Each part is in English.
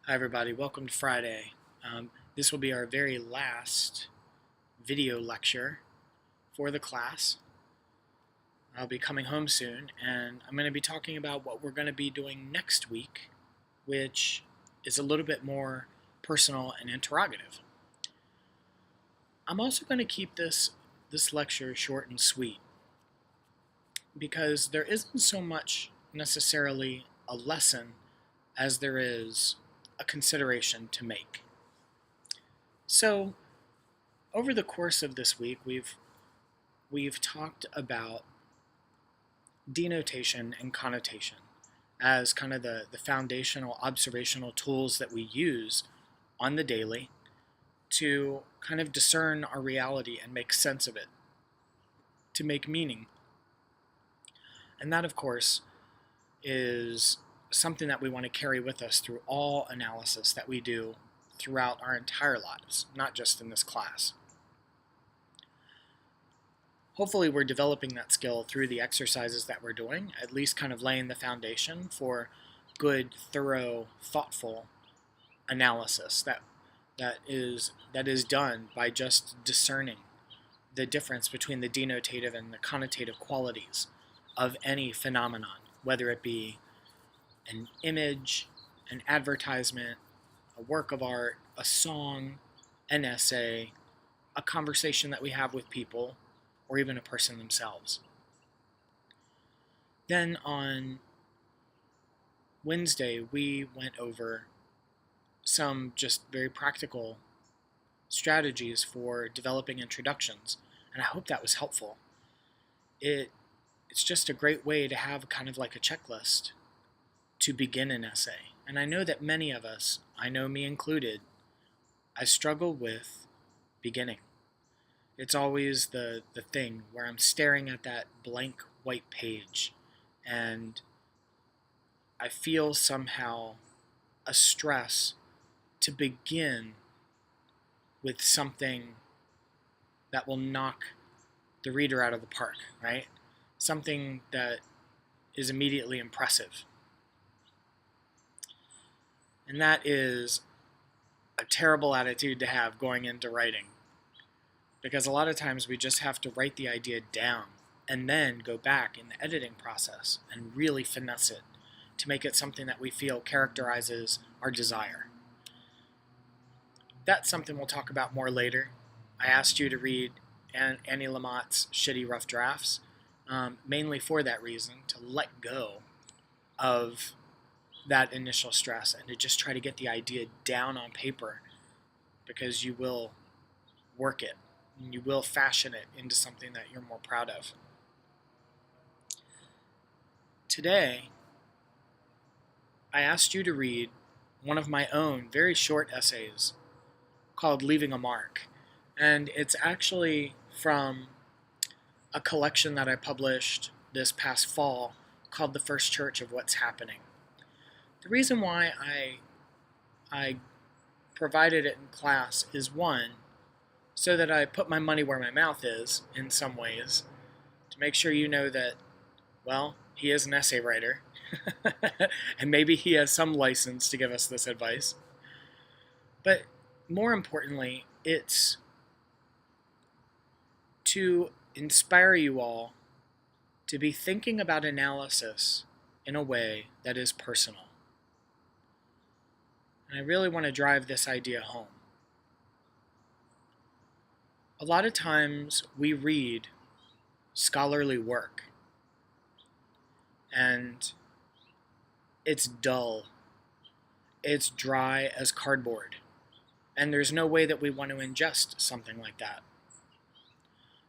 Hi everybody, welcome to Friday. This will be our very last video lecture for the class. I'll be coming home soon and I'm going to be talking about what we're going to be doing next week, which is a little bit more personal and interrogative. I'm also going to keep this lecture short and sweet because there isn't so much necessarily a lesson as there is a consideration to make. So, over the course of this week, we've talked about denotation and connotation as kind of the foundational observational tools that we use on the daily to kind of discern our reality and make sense of it, to make meaning. And that, of course, is something that we want to carry with us through all analysis that we do throughout our entire lives, not just in this class. Hopefully we're developing that skill through the exercises that we're doing, at least kind of laying the foundation for good, thorough, thoughtful analysis that is done by just discerning the difference between the denotative and the connotative qualities of any phenomenon, whether it be an image, an advertisement, a work of art, a song, an essay, a conversation that we have with people, or even a person themselves. Then on Wednesday, we went over some just very practical strategies for developing introductions, and I hope that was helpful. It's just a great way to have kind of like a checklist to begin an essay. And I know that many of us, I know me included, I struggle with beginning. It's always the thing where I'm staring at that blank white page and I feel somehow a stress to begin with something that will knock the reader out of the park, right? Something that is immediately impressive. And that is a terrible attitude to have going into writing. Because a lot of times we just have to write the idea down and then go back in the editing process and really finesse it to make it something that we feel characterizes our desire. That's something we'll talk about more later. I asked you to read Annie Lamott's Shitty Rough Drafts, mainly for that reason, to let go of that initial stress and to just try to get the idea down on paper, because you will work it. You will fashion it into something that you're more proud of. Today, I asked you to read one of my own very short essays called Leaving a Mark. And it's actually from a collection that I published this past fall called The First Church of What's Happening. The reason why I provided it in class is, one, so that I put my money where my mouth is in some ways, to make sure you know that, well, he is an essay writer, and maybe he has some license to give us this advice. But more importantly, it's to inspire you all to be thinking about analysis in a way that is personal. And I really want to drive this idea home. A lot of times we read scholarly work and it's dull, it's dry as cardboard, and there's no way that we want to ingest something like that.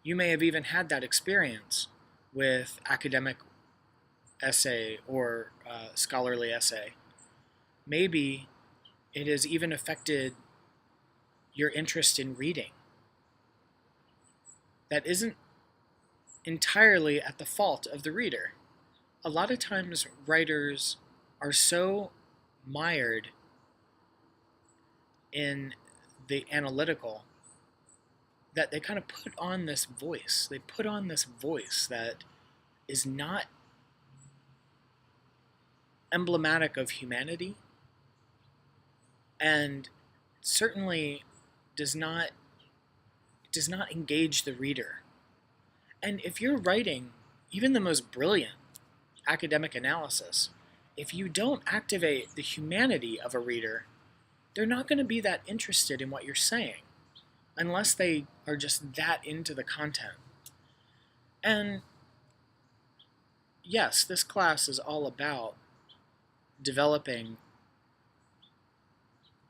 You may have even had that experience with academic essay or scholarly essay. Maybe it has even affected your interest in reading. That isn't entirely at the fault of the reader. A lot of times writers are so mired in the analytical that they kind of put on this voice. They put on this voice that is not emblematic of humanity and certainly does not engage the reader. And if you're writing even the most brilliant academic analysis, if you don't activate the humanity of a reader, they're not going to be that interested in what you're saying unless they are just that into the content. And yes, this class is all about developing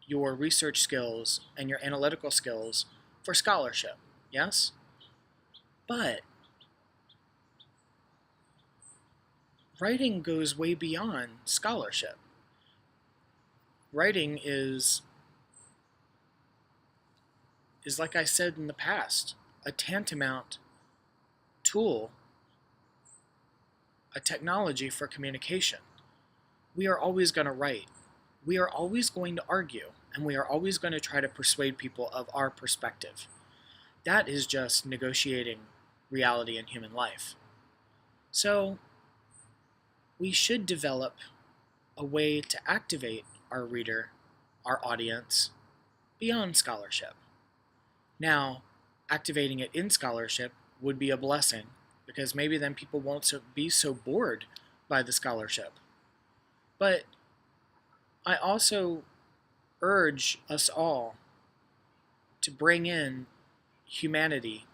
your research skills and your analytical skills for scholarship, yes? But writing goes way beyond scholarship. Writing is like I said in the past, a tantamount tool, a technology for communication. We are always going to write. We are always going to argue, and we are always going to try to persuade people of our perspective. That is just negotiating reality in human life. So, we should develop a way to activate our reader, our audience, beyond scholarship. Now, activating it in scholarship would be a blessing, because maybe then people won't be so bored by the scholarship. But I also urge us all to bring in humanity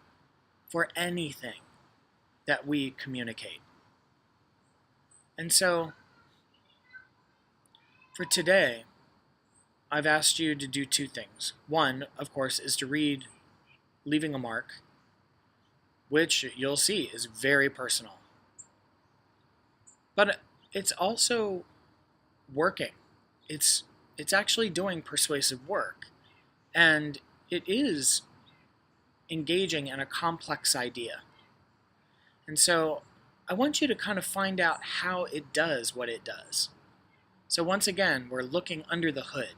for anything that we communicate. And so, for today, I've asked you to do two things. One, of course, is to read Leaving a Mark, which you'll see is very personal. But it's also working. It's actually doing persuasive work. And it is engaging in a complex idea. And so I want you to kind of find out how it does what it does. So once again, we're looking under the hood,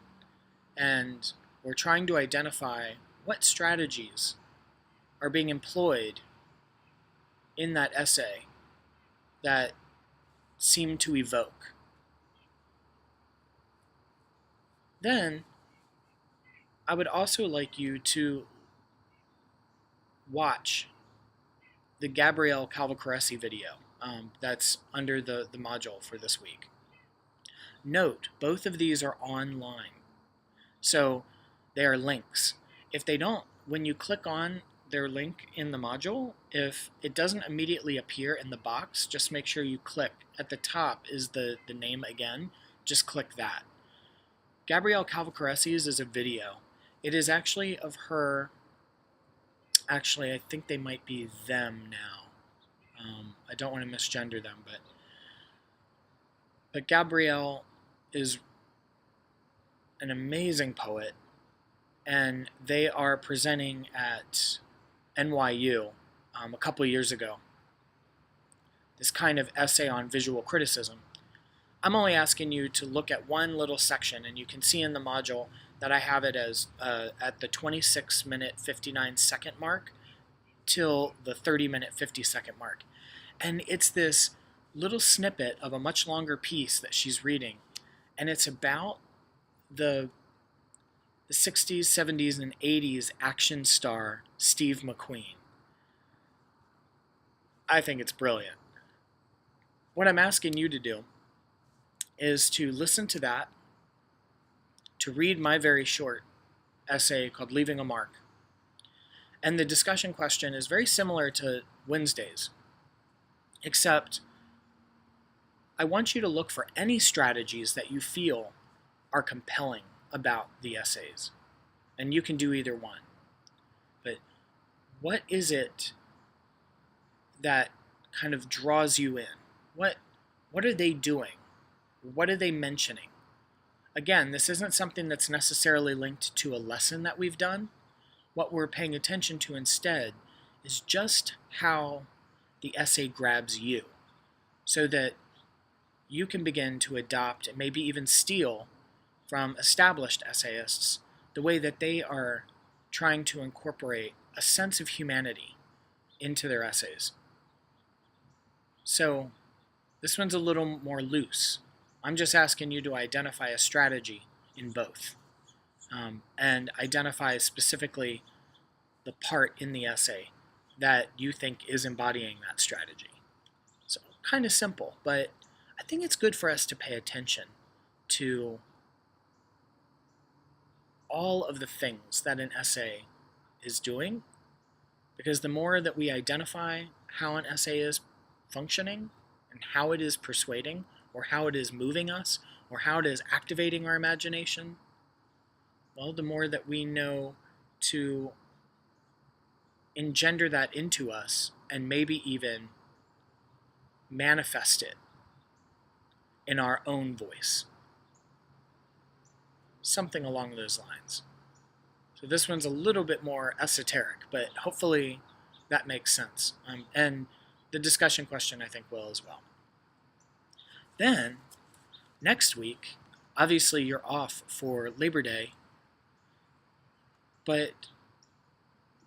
and we're trying to identify what strategies are being employed in that essay that seem to evoke. Then, I would also like you to watch the Gabrielle Calvacaresi video that's under the module for this week. Note, both of these are online. So they are links. If they don't, when you click on their link in the module, if it doesn't immediately appear in the box, just make sure you click. At the top is the name again. Just click that. Gabrielle Calvacaresi's is a video. It is actually of her. Actually, I think they might be them now. I don't want to misgender them, but Gabrielle is an amazing poet, and they are presenting at NYU a couple of years ago. This kind of essay on visual criticism. I'm only asking you to look at one little section, and you can see in the module that I have it as at the 26-minute 59-second mark till the 30-minute 50-second mark. And it's this little snippet of a much longer piece that she's reading, and it's about the 60s, 70s, and 80s action star Steve McQueen. I think it's brilliant. What I'm asking you to do is to listen to that, to read my very short essay called Leaving a Mark. And the discussion question is very similar to Wednesday's, except I want you to look for any strategies that you feel are compelling about the essays. And you can do either one. But what is it that kind of draws you in? What are they doing? What are they mentioning? Again, this isn't something that's necessarily linked to a lesson that we've done. What we're paying attention to instead is just how the essay grabs you, so that you can begin to adopt and maybe even steal from established essayists the way that they are trying to incorporate a sense of humanity into their essays. So this one's a little more loose. I'm just asking you to identify a strategy in both. and identify specifically the part in the essay that you think is embodying that strategy. So kind of simple, but I think it's good for us to pay attention to all of the things that an essay is doing, because the more that we identify how an essay is functioning and how it is persuading, or how it is moving us, or how it is activating our imagination, well, the more that we know to engender that into us and maybe even manifest it in our own voice. Something along those lines. So this one's a little bit more esoteric, but hopefully that makes sense. And the discussion question, I think, will as well. Then, next week, obviously you're off for Labor Day, but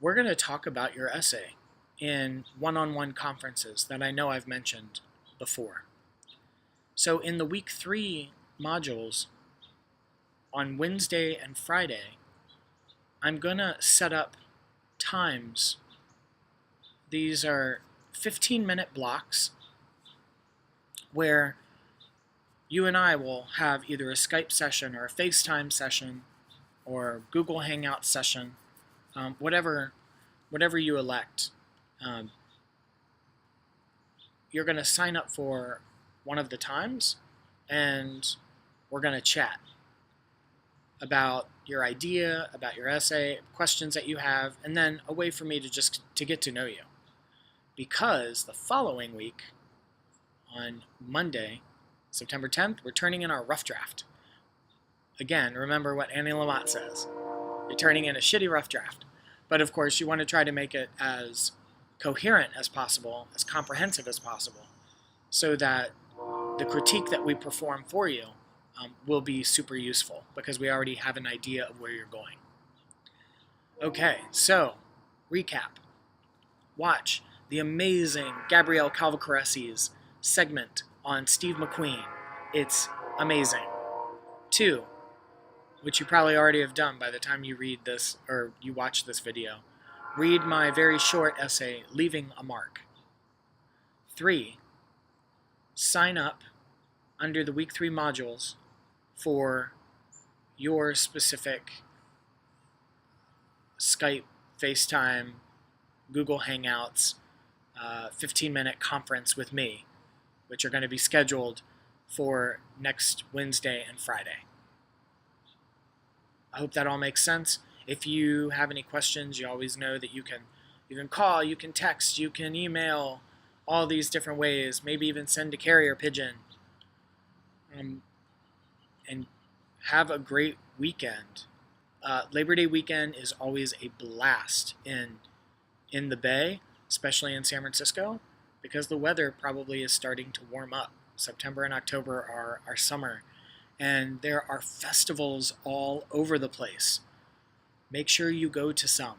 we're going to talk about your essay in one-on-one conferences that I know I've mentioned before. So in the week 3 modules, on Wednesday and Friday, I'm going to set up times. These are 15-minute blocks where you and I will have either a Skype session or a FaceTime session or Google Hangout session, whatever you elect. You're going to sign up for one of the times, and we're going to chat about your idea, about your essay, questions that you have, and then a way for me to get to know you. Because the following week, on Monday, September 10th, we're turning in our rough draft. Again, remember what Annie Lamott says. You're turning in a shitty rough draft. But of course, you want to try to make it as coherent as possible, as comprehensive as possible, so that the critique that we perform for you will be super useful, because we already have an idea of where you're going. Okay, so, recap. Watch the amazing Gabrielle Calvacaresi's segment on Steve McQueen. It's amazing. 2, which you probably already have done by the time you read this or you watch this video, read my very short essay, Leaving a Mark. 3, sign up under the week 3 modules for your specific Skype, FaceTime, Google Hangouts, 15-minute conference with me, which are going to be scheduled for next Wednesday and Friday. I hope that all makes sense. If you have any questions, you always know that you can call, you can text, you can email, all these different ways, maybe even send a carrier pigeon. And have a great weekend. Labor Day weekend is always a blast in the Bay, especially in San Francisco, because the weather probably is starting to warm up. September and October are summer, and there are festivals all over the place. Make sure you go to some.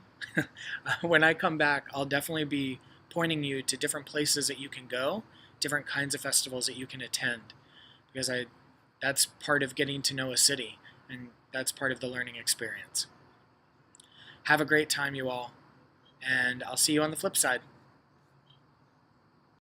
When I come back, I'll definitely be pointing you to different places that you can go, different kinds of festivals that you can attend, because that's part of getting to know a city, and that's part of the learning experience. Have a great time, you all, and I'll see you on the flip side.